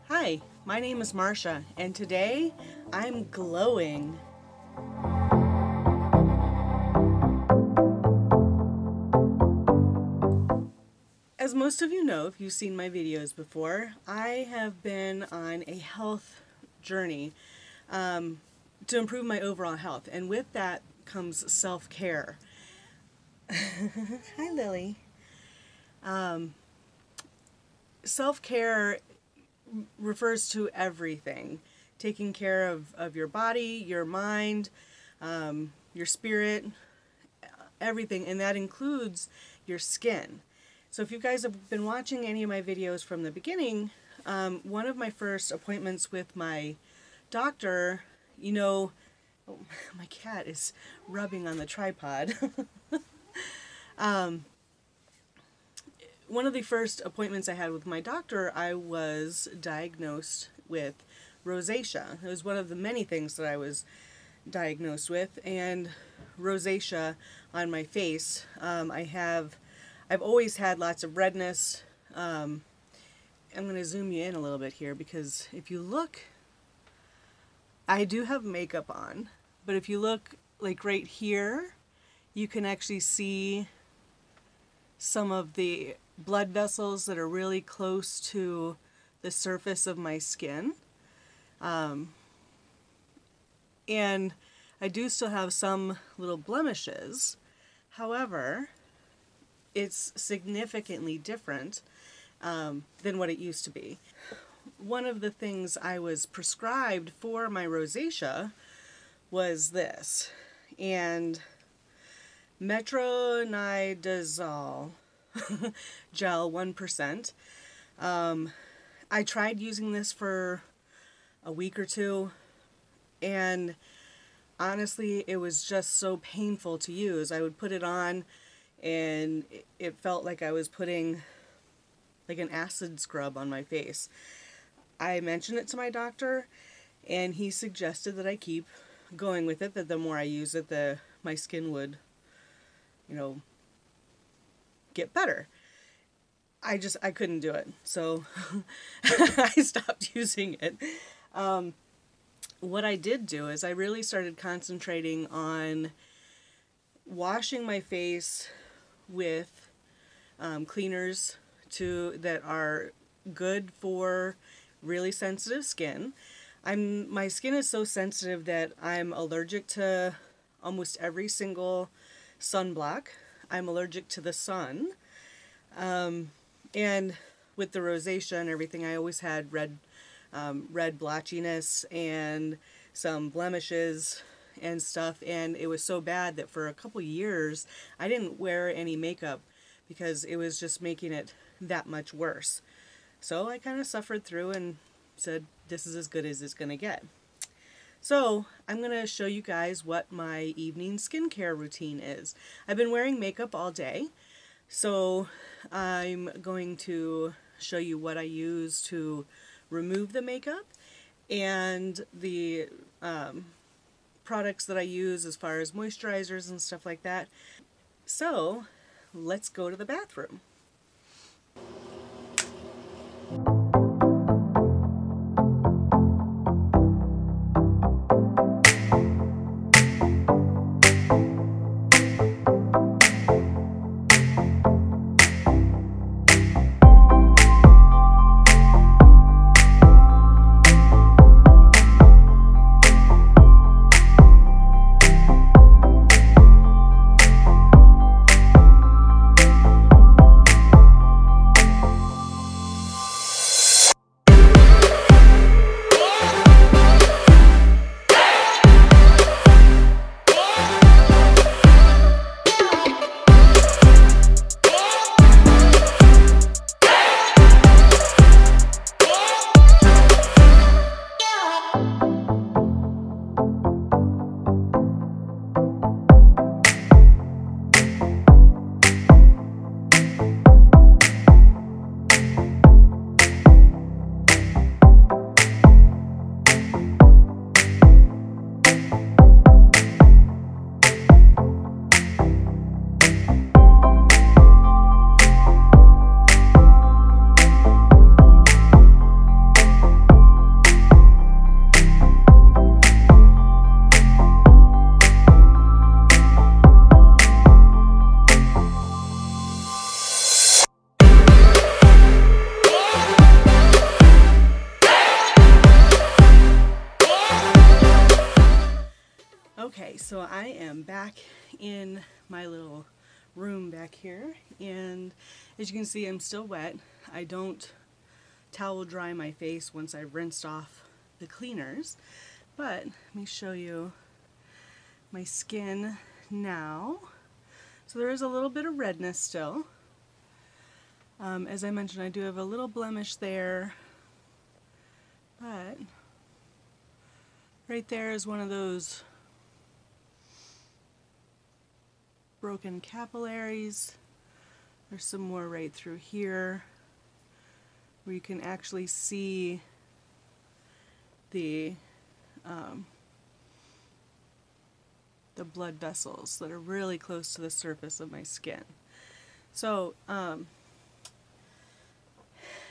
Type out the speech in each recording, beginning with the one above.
Hi, my name is Marcia, and today I'm glowing. As most of you know, if you've seen my videos before, I have been on a health journey to improve my overall health, and with that comes self-care. Hi, Lily. Self-care refers to everything. Taking care of your body, your mind, your spirit, everything, and that includes your skin. So if you guys have been watching any of my videos from the beginning, one of my first appointments with my doctor, you know, oh, my cat is rubbing on the tripod. One of the first appointments I had with my doctor, I was diagnosed with rosacea. It was one of the many things that I was diagnosed with, and rosacea on my face. I've always had lots of redness. I'm going to zoom you in a little bit here, because if you look, I do have makeup on, but if you look like right here, you can actually see some of the blood vessels that are really close to the surface of my skin. And I do still have some little blemishes. However, it's significantly different than what it used to be. One of the things I was prescribed for my rosacea was this, and metronidazole gel 1%. I tried using this for a week or two, and honestly it was just so painful to use. I would put it on and it felt like I was putting like an acid scrub on my face. I mentioned it to my doctor, and he suggested that I keep going with it, that the more I use it, my skin would, you know, get better. I couldn't do it, so I stopped using it. What I did do is I really started concentrating on washing my face with cleaners that are good for really sensitive skin. My skin is so sensitive that I'm allergic to almost every single sunblock. I'm allergic to the sun. And with the rosacea and everything, I always had red blotchiness and some blemishes and stuff, and it was so bad that for a couple years I didn't wear any makeup because it was just making it that much worse. So I kind of suffered through and said, this is as good as it's gonna get. So I'm going to show you guys what my evening skincare routine is. I've been wearing makeup all day, so I'm going to show you what I use to remove the makeup and the products that I use as far as moisturizers and stuff like that. So let's go to the bathroom. So I am back in my little room back here, and as you can see, I'm still wet. I don't towel dry my face once I've rinsed off the cleaners, but let me show you my skin now. So there is a little bit of redness still. As I mentioned, I do have a little blemish there, but right there is one of those broken capillaries. There's some more right through here where you can actually see the blood vessels that are really close to the surface of my skin. So now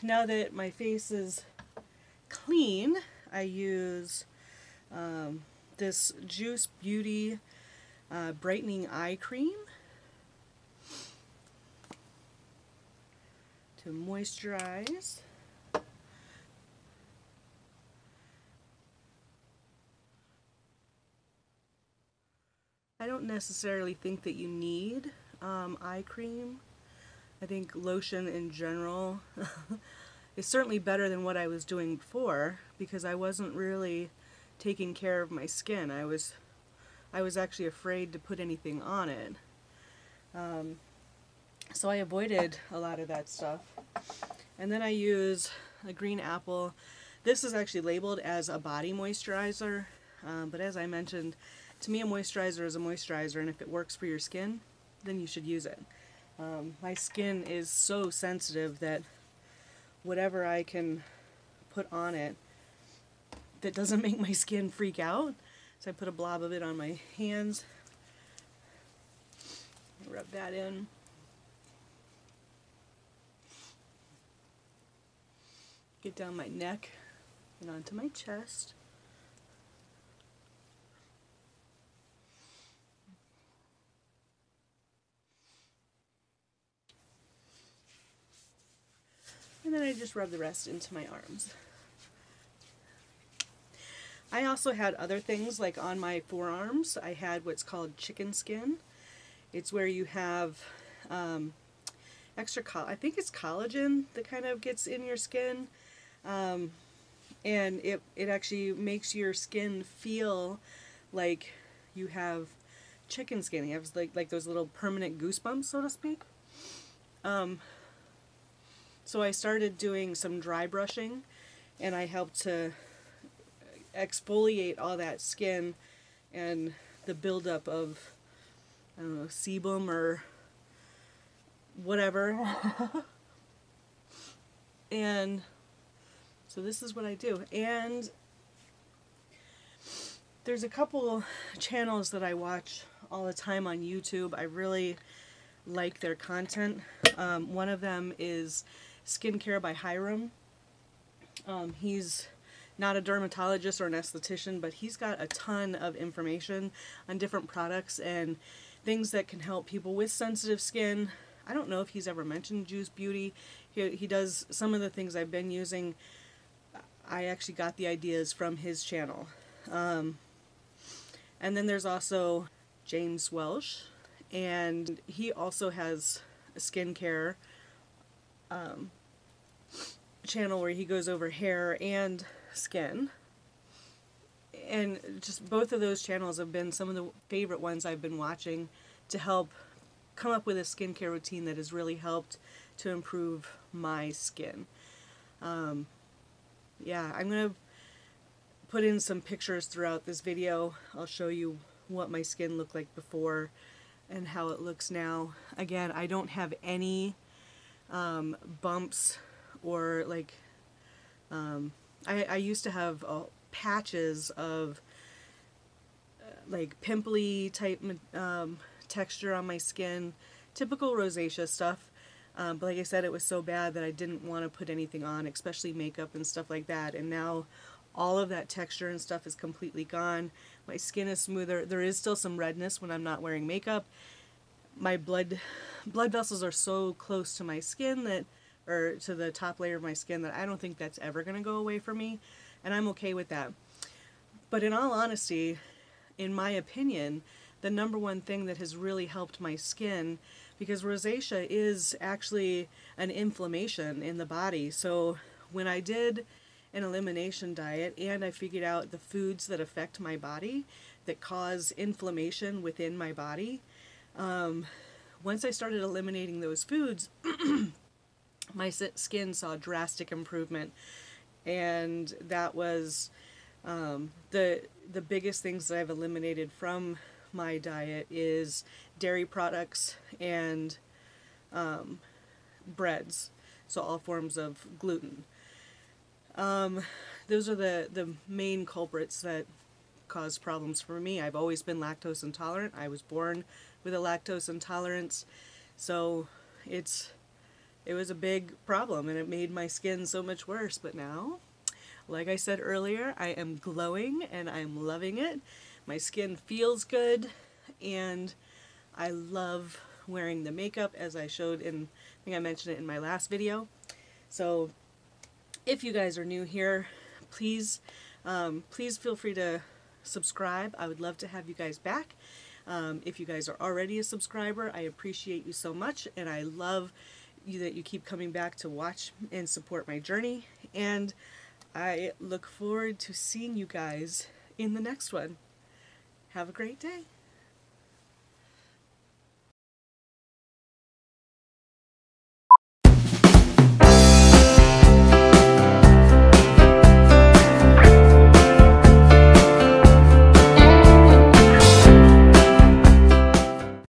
that my face is clean, I use this Juice Beauty brightening eye cream to moisturize. I don't necessarily think that you need eye cream. I think lotion in general is certainly better than what I was doing before, because I wasn't really taking care of my skin. I was actually afraid to put anything on it. So I avoided a lot of that stuff. And then I use a green apple. This is actually labeled as a body moisturizer, but as I mentioned, to me a moisturizer is a moisturizer, and if it works for your skin, then you should use it. My skin is so sensitive that whatever I can put on it that doesn't make my skin freak out. So I put a blob of it on my hands, rub that in. Get down my neck and onto my chest. And then I just rub the rest into my arms. I also had other things, like on my forearms, I had what's called chicken skin. It's where you have extra, I think it's collagen that kind of gets in your skin. And it actually makes your skin feel like you have chicken skin. You have like those little permanent goosebumps, so to speak. So I started doing some dry brushing, and I helped to exfoliate all that skin and the buildup of, I don't know, sebum or whatever. And so this is what I do. And there's a couple channels that I watch all the time on YouTube. I really like their content. One of them is Skincare by Hiram. He's not a dermatologist or an esthetician, but he's got a ton of information on different products and things that can help people with sensitive skin. I don't know if he's ever mentioned Juice Beauty. He does some of the things I've been using. I actually got the ideas from his channel. And then there's also James Welsh, and he also has a skincare channel where he goes over hair and skin. And just both of those channels have been some of the favorite ones I've been watching to help come up with a skincare routine that has really helped to improve my skin. Yeah, I'm going to put in some pictures throughout this video. I'll show you what my skin looked like before and how it looks now. Again, I don't have any bumps or like, I used to have patches of like pimply type texture on my skin, typical rosacea stuff. But like I said, it was so bad that I didn't want to put anything on, especially makeup and stuff like that. And now all of that texture and stuff is completely gone. My skin is smoother. There is still some redness when I'm not wearing makeup. My blood vessels are so close to my skin that, or to the top layer of my skin, that I don't think that's ever going to go away for me. And I'm okay with that. But in all honesty, in my opinion, the number one thing that has really helped my skin, because rosacea is actually an inflammation in the body. So when I did an elimination diet and I figured out the foods that affect my body, that cause inflammation within my body, once I started eliminating those foods, my skin saw drastic improvement. And that was the biggest things that I've eliminated from my diet is dairy products and breads, so all forms of gluten. Those are the main culprits that cause problems for me. I've always been lactose intolerant. I was born with a lactose intolerance, so it was a big problem, and it made my skin so much worse. But now, like I said earlier, I am glowing and I'm loving it. My skin feels good, and I love wearing the makeup, as I showed in, I think I mentioned it in my last video. So if you guys are new here, please feel free to subscribe. I would love to have you guys back. If you guys are already a subscriber, I appreciate you so much, and I love that you keep coming back to watch and support my journey, and I look forward to seeing you guys in the next one. Have a great day.